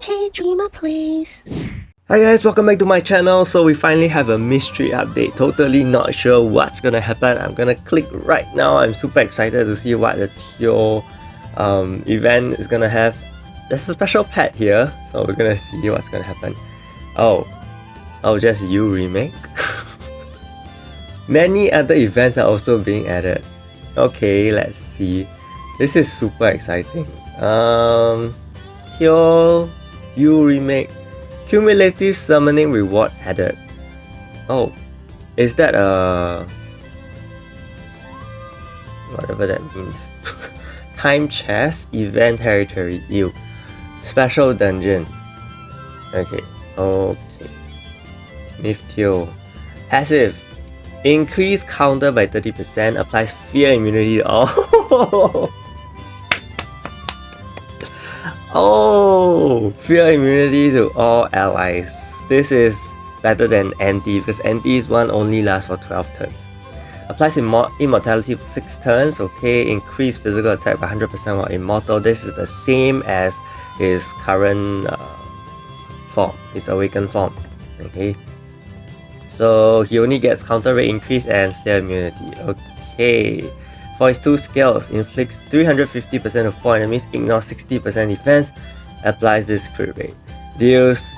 Okay, dreamer, please. Hi guys, welcome back to my channel. So we finally have a mystery update. Totally not sure what's gonna happen. I'm gonna click right now. I'm super excited to see what the Teo event is gonna have. There's a special pet here, so we're gonna see what's gonna happen. Oh, just you remake. Many other events are also being added. Okay, let's see. This is super exciting. Teo, you remake. Cumulative summoning reward added. Oh, is that whatever that means? Time chest, event territory, ew. Special dungeon. Okay. Niftio. Passive. Increase counter by 30%, applies fear immunity to all. Oh, fear immunity to all allies. This is better than anti because anti's one only lasts for 12 turns. Applies immortality for 6 turns. Okay, increase physical attack by 100% while immortal. This is the same as his current form, his awakened form. Okay, so he only gets counter rate increase and fear immunity. Okay. For his 2 skills, inflicts 350% of 4 enemies, ignores 60% defense, applies this crit rate. Deals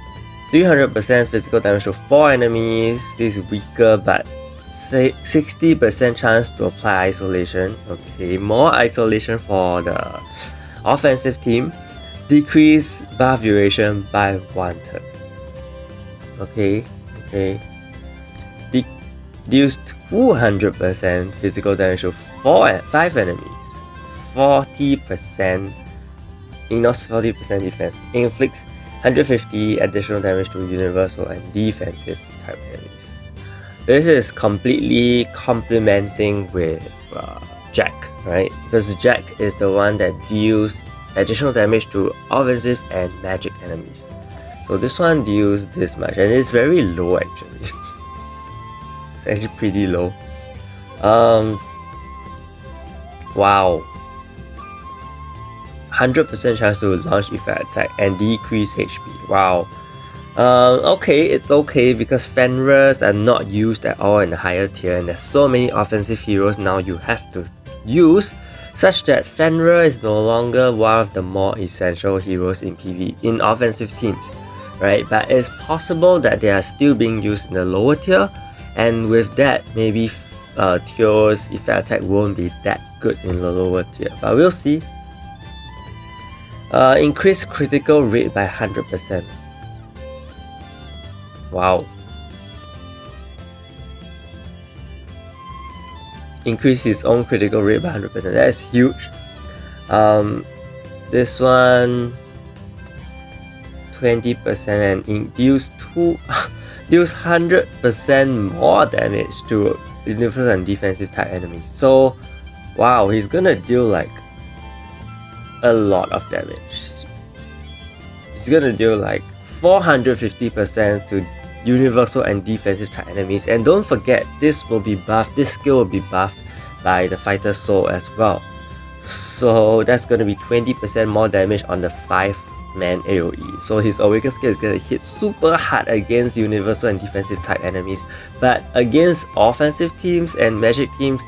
300% physical damage to 4 enemies. This is weaker, but 60% chance to apply isolation. Okay, more isolation for the offensive team. Decrease buff duration by 1 turn. Okay. Deals 200% physical damage to 5 enemies, 40%, ignores 40% defense, inflicts 150 additional damage to universal and defensive type enemies. This is completely complementing with Jack, right? Because Jack is the one that deals additional damage to offensive and magic enemies. So this one deals this much, and it's very low actually. It's actually pretty low. Wow. 100% chance to launch effect attack and decrease HP. Wow. Okay, it's okay because Fenris are not used at all in the higher tier, and there's so many offensive heroes now you have to use, such that Fenris is no longer one of the more essential heroes in in offensive teams, right? But it's possible that they are still being used in the lower tier, and with that, maybe Teo's effect attack won't be that good in the lower tier, but we'll see. Increase critical rate by 100%. Wow. Increase his own critical rate by 100%. That is huge. This one 20% and deals 100% more damage to universal and defensive type enemies. So wow, he's gonna deal like a lot of damage. He's gonna deal like 450% to universal and defensive type enemies. And don't forget, this will be buffed, this skill will be buffed by the fighter's soul as well. So that's gonna be 20% more damage on the 5-man AoE. So his awakened skill is gonna hit super hard against universal and defensive type enemies. But against offensive teams and magic teams,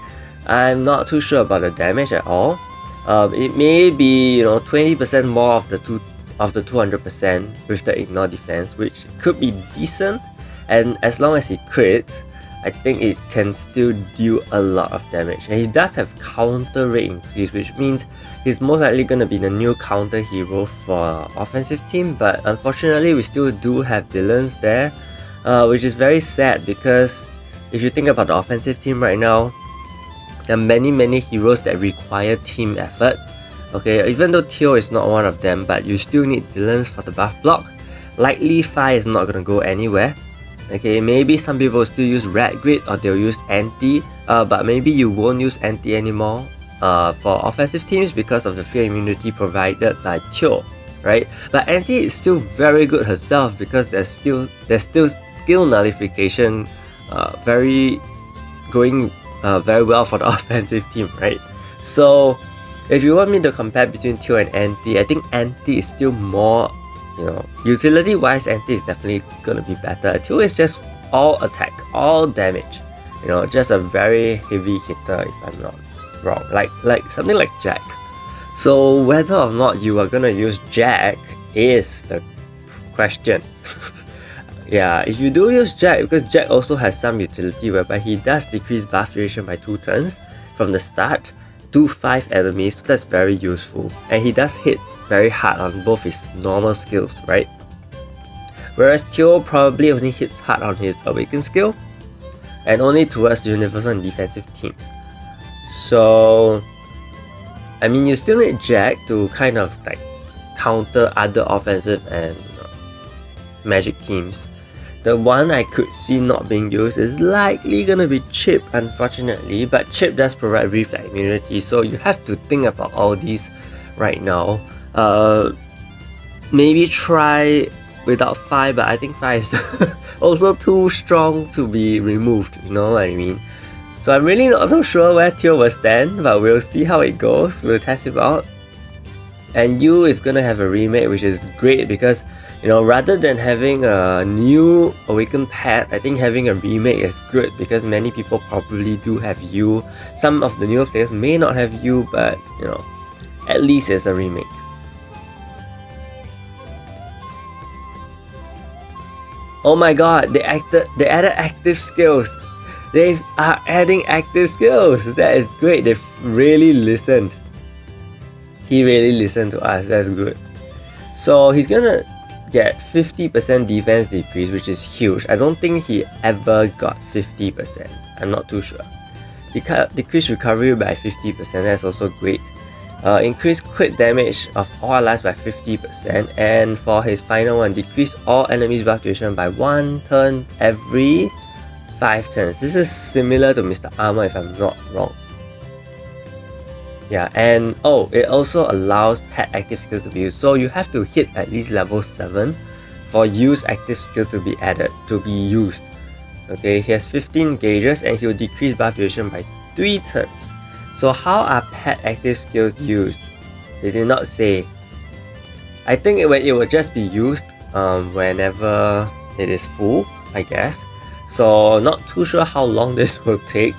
I'm not too sure about the damage at all. It may be 20% more of the 200% with the ignore defense, which could be decent. And as long as he crits, I think it can still deal a lot of damage. And he does have counter rate increase, which means he's most likely gonna be the new counter hero for offensive team. But unfortunately, we still do have Dylan's there, which is very sad because if you think about the offensive team right now, there are many heroes that require team effort. Okay, even though Teo is not one of them, but you still need Dylan's for the buff block. Likely Fi is not gonna go anywhere. Okay, maybe some people will still use Red Grid or they'll use Anti, but maybe you won't use Anti anymore for offensive teams because of the fear immunity provided by Teo, right? But Anti is still very good herself because there's still skill nullification going very well for the offensive team, right? So if you want me to compare between Teo and Anti, I think Anti is still more You know, utility wise, anti is definitely gonna be better. Two is just all attack, all damage. You know, just a very heavy hitter if I'm not wrong. Like something like Jack. So whether or not you are gonna use Jack is the question. Yeah, if you do use Jack, because Jack also has some utility whereby he does decrease buff duration by 2 turns from the start to 5 enemies, so that's very useful. And he does hit very hard on both his normal skills, right? Whereas Teo probably only hits hard on his Awaken skill and only towards universal and defensive teams. So, I mean, you still need Jack to kind of like counter other offensive and magic teams. The one I could see not being used is likely gonna be Chip, unfortunately, but Chip does provide reflex immunity, so you have to think about all these right now. Maybe try without Phi, but I think Phi is also too strong to be removed, you know what I mean? So I'm really not so sure where Teo will stand, but we'll see how it goes, we'll test it out. And Yu is gonna have a remake, which is great because, you know, rather than having a new Awakened pet, I think having a remake is good because many people probably do have Yu. Some of the newer players may not have Yu, but, you know, at least it's a remake. Oh my god, they added active skills. They are adding active skills. That is great. They've really listened. He really listened to us. That's good. So he's gonna get 50% defense decrease, which is huge. I don't think he ever got 50%. I'm not too sure. Decrease recovery by 50%. That's also great. Increase crit damage of all allies by 50%, and for his final one, decrease all enemies buff duration by 1 turn every 5 turns. This is similar to Mr. Armor if I'm not wrong. Yeah, and oh, it also allows pet active skills to be used. So you have to hit at least level 7 for use active skill to be added, to be used. Okay, he has 15 gauges and he will decrease buff duration by 3 turns. So how are pet active skills used? They did not say. I think it will just be used whenever it is full, I guess. So not too sure how long this will take,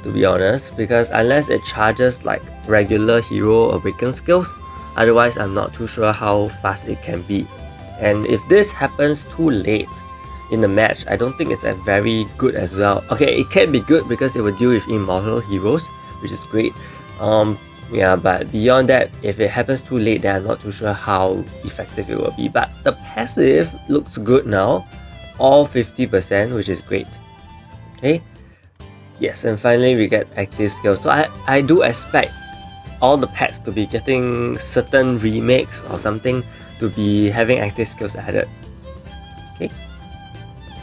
to be honest, because unless it charges like regular hero awaken skills, otherwise I'm not too sure how fast it can be. And if this happens too late in the match, I don't think it's a very good as well. Okay, it can be good because it will deal with immortal heroes, which is great. Yeah, but beyond that, if it happens too late, then I'm not too sure how effective it will be. But the passive looks good now, all 50%, which is great. Okay, yes, and finally we get active skills. So I do expect all the pets to be getting certain remakes or something to be having active skills added. Okay,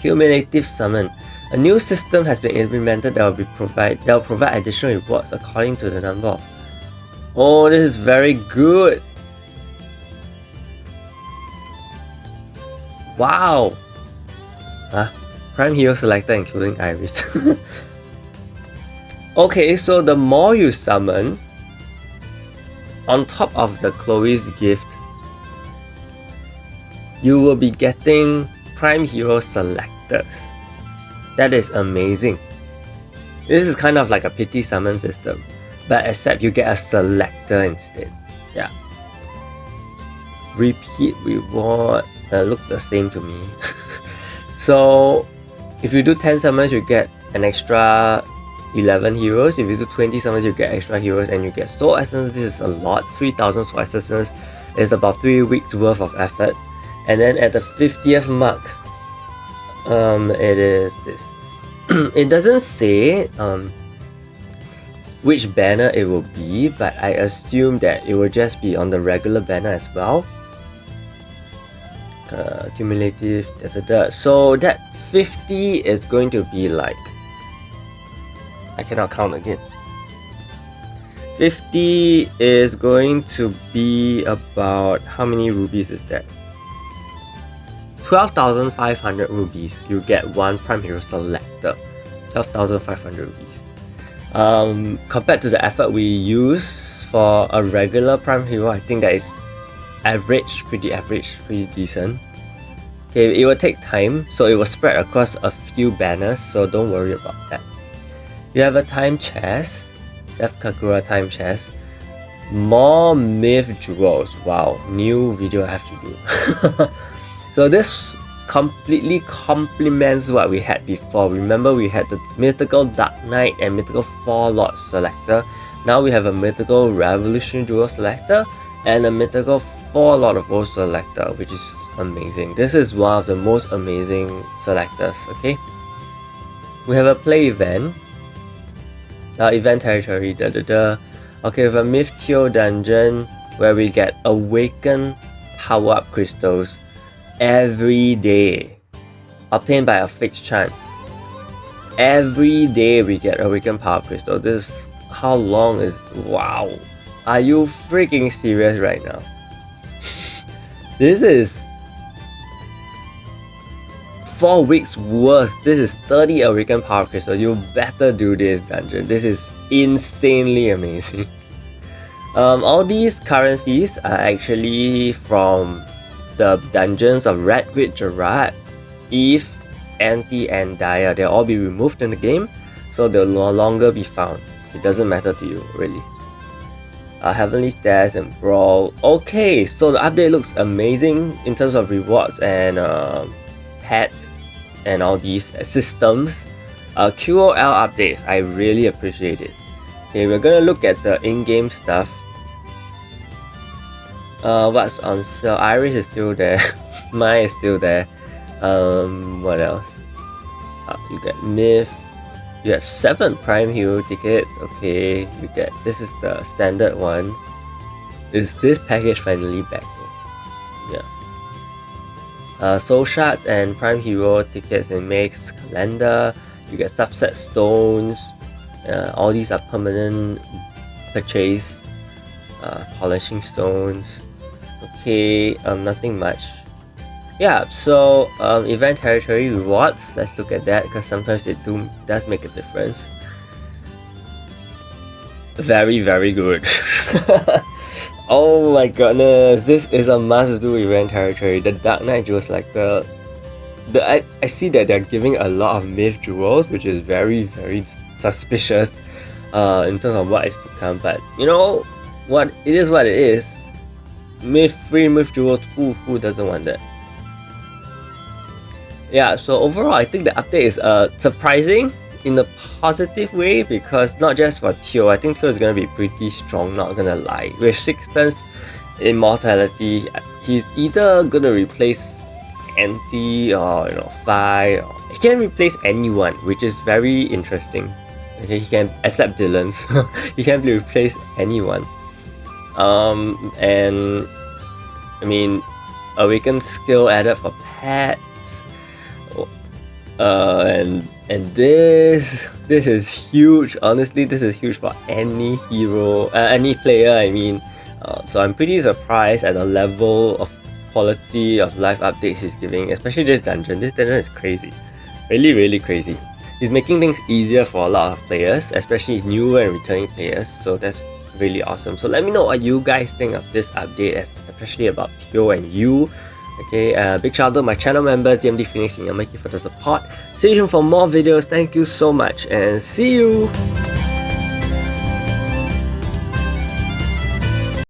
cumulative summon. A new system has been implemented that will provide additional rewards according to the number of. Oh, this is very good. Wow. Prime hero selector including Iris. Okay, so the more you summon, on top of the Chloe's gift, you will be getting prime hero selectors. That is amazing. This is kind of like a pity summon system, but except you get a selector instead. Yeah. Repeat reward look the same to me. So if you do 10 summons, you get an extra 11 heroes. If you do 20 summons, you get extra heroes and you get soul essence. This is a lot. 3000 soul essence is about 3 weeks worth of effort. And then at the 50th mark, it is this. It doesn't say which banner it will be, but I assume that it will just be on the regular banner as well. Cumulative, so that 50 is going to be like, I cannot count again. 50 is going to be about, how many rubies is that? 12,500 rubies. You get one prime hero selector. 12,500 rubies. Compared to the effort we use for a regular prime hero, I think that is average, pretty decent. Okay, it will take time, so it will spread across a few banners, so don't worry about that. You have a time chest, Death Kagura time chest. More myth jewels. Wow, new video I have to do. So this completely complements what we had before. Remember, we had the mythical Dark Knight and mythical 4-Lord selector. Now we have a mythical Revolution Jewel selector and a mythical 4-Lord of Woe selector, which is amazing. This is one of the most amazing selectors. Okay, we have a play event. Event territory. Okay, with a Myth-Teo dungeon where we get awakened power-up crystals every day, obtained by a fixed chance. Every day we get awakened power crystal. This is how long is. Wow, are you freaking serious right now? This is 4 weeks worth. This is 30 awakened power crystals. You better do this dungeon. This is insanely amazing. All these currencies are actually from the dungeons of Redwood Gerard, Eve, Anti, and Daya. They'll all be removed in the game, so they'll no longer be found. It doesn't matter to you, really. Heavenly Stairs and Brawl. Okay, so the update looks amazing in terms of rewards and pet and all these systems. QOL updates, I really appreciate it. Okay, we're gonna look at the in-game stuff. What's on sale? Iris is still there. Mine is still there. What else? You get Myth. You have 7 Prime Hero tickets. Okay, you get. This is the standard one. Is this package finally back? Yeah. Soul Shards and Prime Hero tickets in Make's calendar. You get subset stones. All these are permanent purchase. Polishing stones. Okay, nothing much. Yeah, so event territory rewards. Let's look at that because sometimes it does make a difference. Very, very good. Oh my goodness, this is a must-do event territory. The Dark Knight jewels, like I see that they're giving a lot of myth jewels, which is very, very suspicious in terms of what is to come. But you know what? It is what it is. Free myth jewels. Who doesn't want that? Yeah. So overall, I think the update is surprising in a positive way, because not just for Teo. I think Teo is gonna be pretty strong. Not gonna lie. With 6 turns immortality, he's either gonna replace Anti or Fi. He can replace anyone, which is very interesting. Okay, he can, except Dylan's. He can replace anyone. And I mean, awakened skill added for pets. And this is huge. Honestly, this is huge for any hero, any player. I mean, so I'm pretty surprised at the level of quality of life updates he's giving, especially this dungeon. This dungeon is crazy, really, really crazy. He's making things easier for a lot of players, especially newer and returning players. So that's really awesome. So let me know what you guys think of this update, especially about Teo and you. Okay, big shout out to my channel members, DMD Phoenix and Yamaki for the support. Stay tuned for more videos. Thank you so much and see you!